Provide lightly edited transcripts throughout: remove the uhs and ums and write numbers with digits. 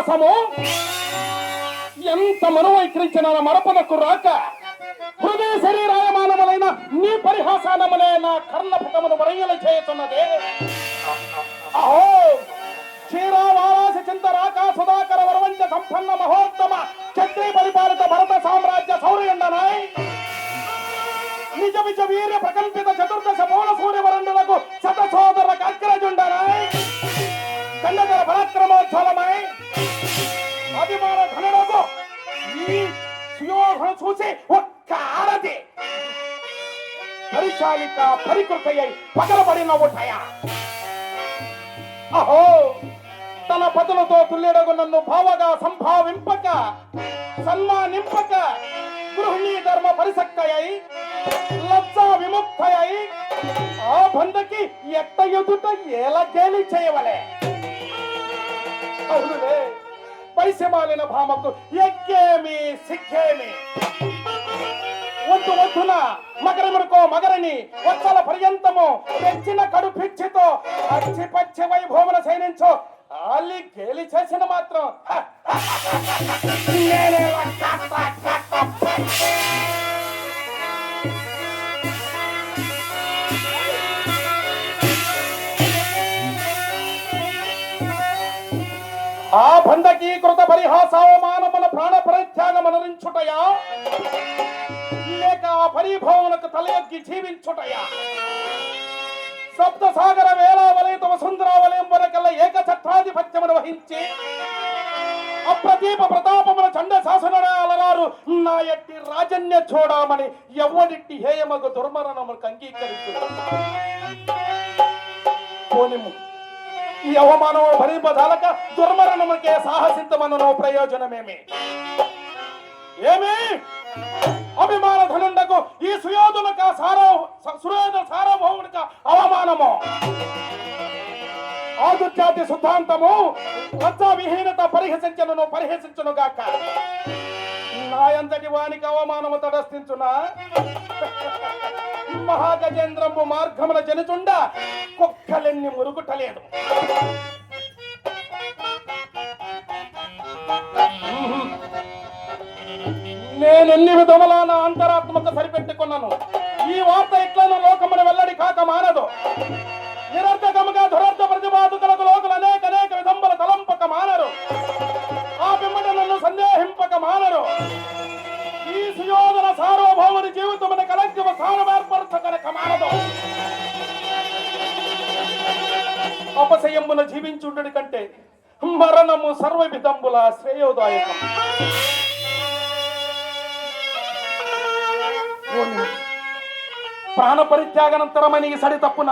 పరిహాసము ఎంత మనోవైఖరించిన మరపదకు రాక హృదయ శరీరాయమానములైన నీ పరిహాసానములే నా కర్ణపుటమును వరయ్యల చేయుతున్నదే. అహో క్షీరావారాసి చింతరాక సుధాకర వరవంచ సంపన్న మహోత్తమ క్షత్రియ పరిపాలిత భరత సామ్రాజ్య సౌర్యుండనాయ్ నిజ విజ వీర్య ప్రకల్పిత చతుర్దశ మూల సూర్యవరండులకు శత సోదరులకు అగ్రజుండనాయ్ కన్నదర పరాక్రమోజ్వలమై అభిమాన ధనులకు ఈ సుయోధను చూసి ఒక్క ఆరది పరిచాలిక పరికృతయ్యై పగలబడిన ఉంటాయా. అహో తన పదులతో తుల్లిడగు నన్ను భావగా సంభావింపక సన్మానింపక గృహిణీ ధర్మ పరిసక్తయై లజ్జా విముక్తయై ఆ బంధకి ఎట్ట ఎదుట ఎలా గేలి చేయవలే. అవునులే పైసమాలిన భామకు ఎక్కేమి సిగ్గేమి. వద్దు వద్దున మగరమునుకో మగరని వత్సల పర్యంతము పెంచిన కడు పిచ్చితో అచ్చి పచ్చి వైభవమున శయనించు అల్లి గేలి చేసిన మాత్రం ఆ బంధకీకృత పరిహాసావమానముల ప్రాణ పరిత్యాగమనరించుటయా లేక ఆ పరిభవములకు తలయొగ్గి జీవించుటయా. సప్త సాగర వేలావలయ తమ సుందరావలయం వరకల్లా ఏకఛత్రాధిపత్యమును వహించి అప్రదీప ప్రతాపముల చండ శాసనాలరారు నా ఎట్టి రాజన్య చూడమని ఎవ్వడిట్టి హేయమగు దుర్మరణములకు అంగీకరించు. పోనిము ఈ అవమానము భరింపజాలక దుర్మరణముకే సాహసిద్ధమనను ప్రయోజనమేమి. ఏమి అభిమాన ధనుండకు ఈ సుయోధునక సార్వభౌమునిక అవమానము ఆదుర్జాతి సిద్ధాంతము లజ్జా విహీనత పరిహసించును గాక. నాయంతటి వానికి అవమానము తటస్థించునా మహాగజేంద్రంబు మార్గమున జనుచుండ కుక్కలెన్ని మురుగుటలేదు. నేనెన్ని విధముల నా అంతరాత్మక సరిపెట్టుకున్నాను. ఈ వార్త ఎట్లైనా లోకమున వెల్లడి కాక మానదు. నిరర్ధకముగా దురర్థ ప్రతిపాదుకులకు లోకులు అనేక విధంబుల తలంపక మానరు. ఆ పిమ్మట నన్ను సందేహింపక మానరు. ఈ సుయోధన సార్వభౌముని జీవితమున కలంకమ స్థానం ఏర్పరచకనక మానదు. అపశయమున జీవించుండడి కంటే మరణము సర్వ విధంబుల శ్రేయోదాయకం. ప్రాణ పరిత్యాగనంతరమని సడి తప్పున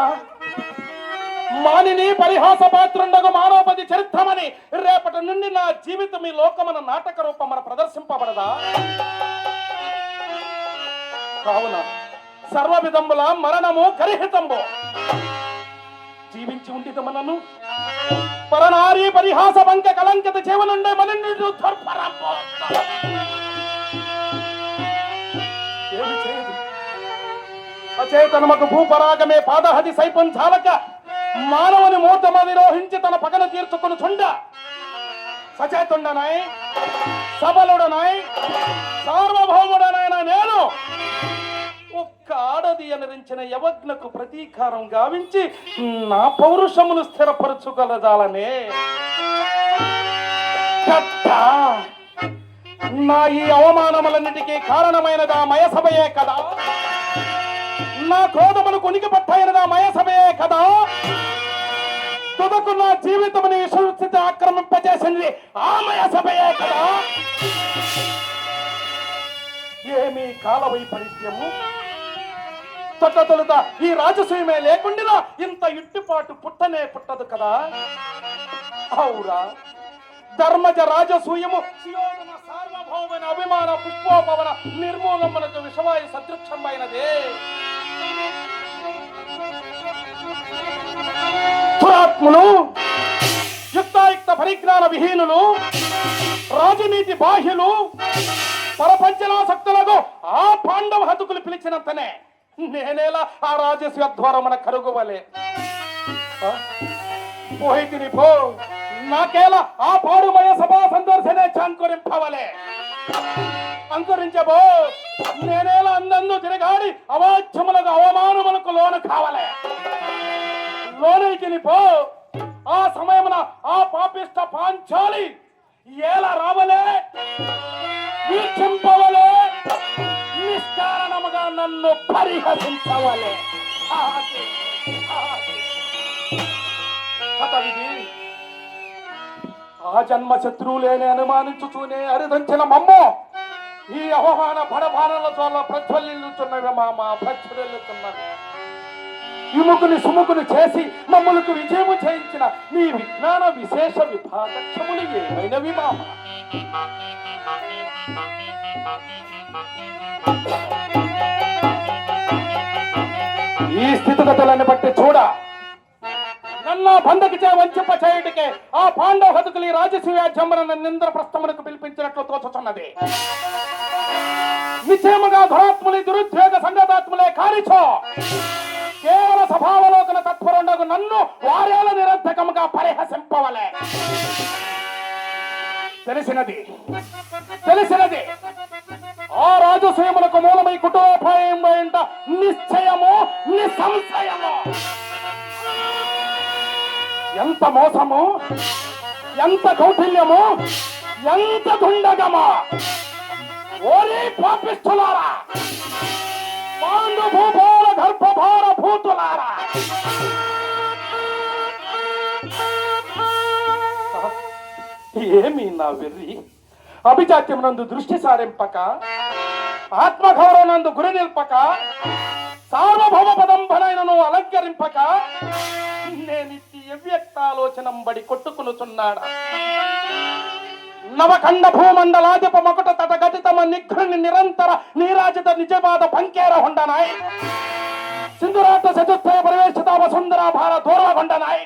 మానిని పరిహాస పాత్రుండగు మానవపతి చరిత్రమని రేపటి నుండి నా జీవితం ఈ లోకమున నాటక రూపమున ప్రదర్శింపబడదా. కావున సర్వ విధంబుల మరణము గరిహితంబు జీవించి ఉండితమనను పరనారీ పరిహాస బంక కలంకిత జీవనుండే మనిండి ఏమి చేయదు. అచేతనమకు భూపరాగమే పాదహది సైపం చాలక మానవుని మూర్తమ నిరోహించి తన పగను తీర్చుకుని చుండ సచేతుండనాయ్ సబలుడనాయ్ సార్వభౌముడనైన నేను ఒక్క ఆడది అనరించిన యవజ్ఞకు ప్రతీకారం గావించి నా పౌరుషమును స్థిరపరచుగలదాలనే. నా ఈ అవమానములన్నిటికీ కారణమైనదా మయసభయే కదా. నా క్రోధమును కొనికి పట్టైనదా మయసభయే కదా. తుదకు నా జీవితముని సుస్థితి ఆక్రమింపజేసింది ఆ మయసభయే కదా. ఏమి కాల వైపరీత్యము. తొలుత ఈ రాజసూయమే లేకుండా ఇంత ఇట్టుపాటు పుట్టనే పుట్టదు కదా. అవురా ధర్మజ రాజసూయము సార్వభౌమైన అభిమాన పుష్పోపవన నిర్మూలమునకు విషవాయు సదృక్షమైనదే. దురాత్ములు యుక్తాయుక్త పరిజ్ఞాన విహీనులు రాజనీతి బాహ్యులు పరపంచనాసక్తులకు ఆ పాండవ హతుకులు పిలిచినంతనే నేనేలా ఆ రాజస్వ ద్వారమున కరుగువలే. పోయితిని పో నాకేలా ఆ పాడుమయ సభా సందర్శనే చాంకురింపవలే అంకురించబో నేనేలా అందందు తిరగాడి అవాచ్యములకు అవమానములకు లోను కావలే లోనికి పో ఆ సమయమున ఆ పాపిష్ట పాంచాలి ఎలా రావలే వీక్షింపవలే నిష్కారణముగా నన్ను పరిహసించవలే ఆ జన్మ శత్రువులేని అనుమానించుతూనే అరిదంచిన మమ్ము ఈ అవమాన బడబానల చోళ్ళ ప్రజ్వలిల్లుతున్నవి మా ప్రజ్వలిల్లుతున్నవి విముకుని సుముకుని చేసి మమ్మలకు విజయము చేయించిన నీ విజ్ఞాన విశేష విభాగక్షములు ఏమైనవి మామ ఈ స్థితిగతులను బట్టి చూడ నన్న బంధకిచే వంచింప చేయుటికే ఆ పాండవ హతుకులు ఈ రాజసూయాధ్యమున ఇంద్రప్రస్థమునకు పిలిపించినట్లు తోచుచున్నది నిశ్చయముగా ధరాత్ములి దురుద్వేగ సంగతాత్ములే కానిచో కేవల సభావలోకన తత్పరుండగు నన్ను వారేల నిరర్ధకముగా పరిహసింపవలే తెలిసినది ఆ రాజసూయములకు మూలమై కుటుంబం నిశ్చయము నిసంశయము ఎంత మోసము ఎంత కౌటిల్యము ఎంత దుండగమా ఓరి పాపిష్ఠులారా పాండు భూభార గర్భభార భూతులారా ఏమి నా వెర్రి అభిజాత్యమునందు దృష్టి సారింపక ఆత్మగౌరవనందు గురి నిల్పక సార్వభౌమ పదంబనైనను అలంకరింపక నేనిట్టి ఎవ్యక్తాలోచనం బడి కొట్టుకునుచున్నాడా నవఖండ భూమండలాధిప మకుట తట ఘటితమ నిఘ్రుని నిరంతర నీరాజిత నిజవాద పంకేర హొండనాయ్ సింధురాట చతుర్థయ పరివేషిత వసుందర భార దూరగొండనాయ్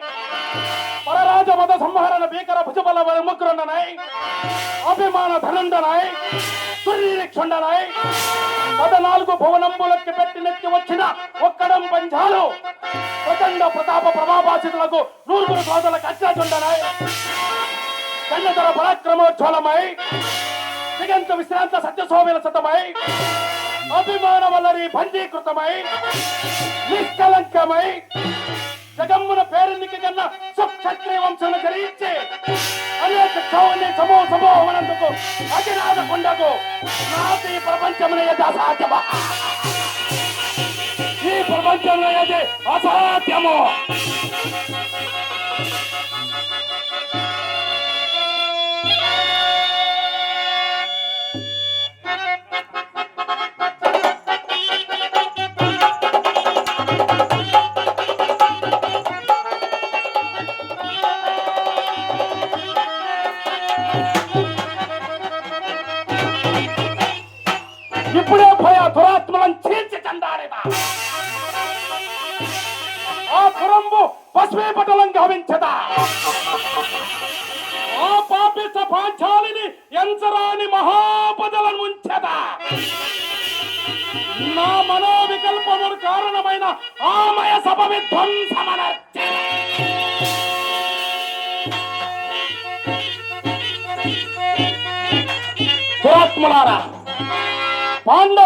పరరాజ మద సంహరణ భీకర భుజబల ముగ్గురుండనాయ్ అభిమాన ధనుండనాయ్ దుర్నిరీక్షుండనాయ్ 14 భువనంబులకి పెట్టి నెత్తి వచ్చిన ఒక్కడం పంచాలు ప్రచండ ప్రతాప ప్రభాభాసితులకు 100 సోదరులకు అత్యాచుండనాయ్ కన్నధర పరాక్రమోజ్వలమై దిగంత విశ్రాంత సత్యశోభిల సతమై అభిమాన వల్లరి భంజీకృతమై నిష్కలంకమై జగమ్మున పేరెన్నిక కన్నా సుక్షత్రియ వంశన జరించి అనేక చౌని సమూహమనందుకు అతినాద కొండకు నాకు ఈ ప్రపంచమున అసాధ్యమా ఈ ప్రపంచంలో ఏది అసాధ్యము ఇప్పుడే పోయి ఆ దురాత్మలను చీల్చి చండారేదా ఆ పురంబు పశ్మే పటలం గావించదా ఆ పాపిష్ట పాంచాలిని ఎంచరాని మహాపదలను ఉంచదా నా మనోవికల్పమును కారణమైన ఆమయ సభ విధ్వంసమనర్చే దురాత్ములారా పాండవ